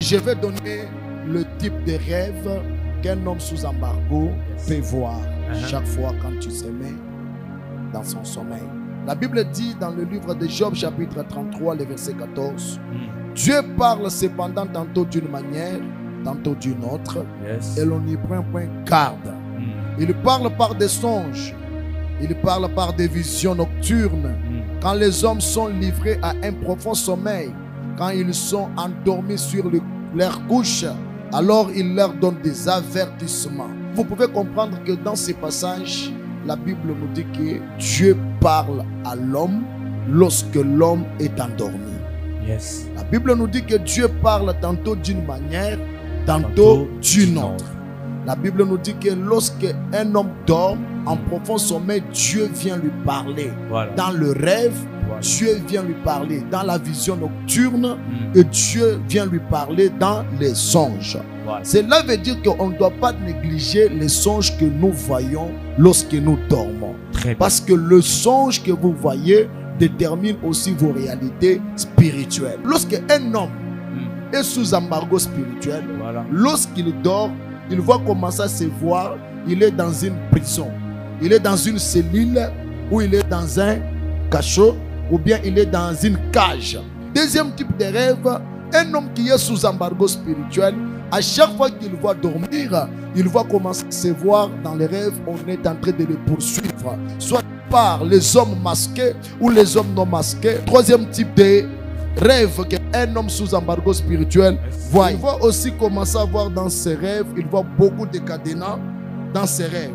Je vais donner le type de rêve qu'un homme sous embargo peut voir chaque fois quand tu se mets dans son sommeil. La Bible dit dans le livre de Job, chapitre 33, le verset 14, Dieu parle cependant tantôt d'une manière, tantôt d'une autre, et l'on n'y prend point garde. Il parle par des songes, il parle par des visions nocturnes, quand les hommes sont livrés à un profond sommeil, quand ils sont endormis sur leur couche, alors il leur donne des avertissements. Vous pouvez comprendre que dans ces passages, la Bible nous dit que Dieu parle à l'homme lorsque l'homme est endormi. La Bible nous dit que Dieu parle tantôt d'une manière, tantôt d'une autre. La Bible nous dit que lorsque un homme dort en profond sommeil, Dieu vient lui parler. Dans le rêve, Dieu vient lui parler. Dans la vision nocturne, et Dieu vient lui parler dans les songes. Cela veut dire qu'on ne doit pas négliger les songes que nous voyons lorsque nous dormons. Parce que le songe que vous voyez détermine aussi vos réalités spirituelles. Lorsqu'un homme est sous embargo spirituel, lorsqu'il dort, il va commencer à se voir, il est dans une prison, il est dans une cellule, ou il est dans un cachot, ou bien il est dans une cage. Deuxième type de rêve, un homme qui est sous embargo spirituel, à chaque fois qu'il va dormir, il va commencer à se voir dans les rêves, on est en train de le poursuivre, soit par les hommes masqués ou les hommes non masqués. Troisième type de rêve qu'un homme sous embargo spirituel voit. Il va aussi commencer à voir dans ses rêves, il voit beaucoup de cadenas dans ses rêves.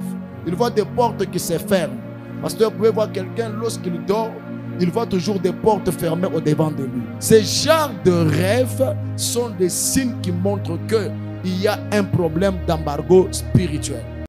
Il voit des portes qui se ferment. Parce que vous pouvez voir quelqu'un, lorsqu'il dort, il voit toujours des portes fermées au devant de lui. Ces genres de rêves sont des signes qui montrent qu'il y a un problème d'embargo spirituel.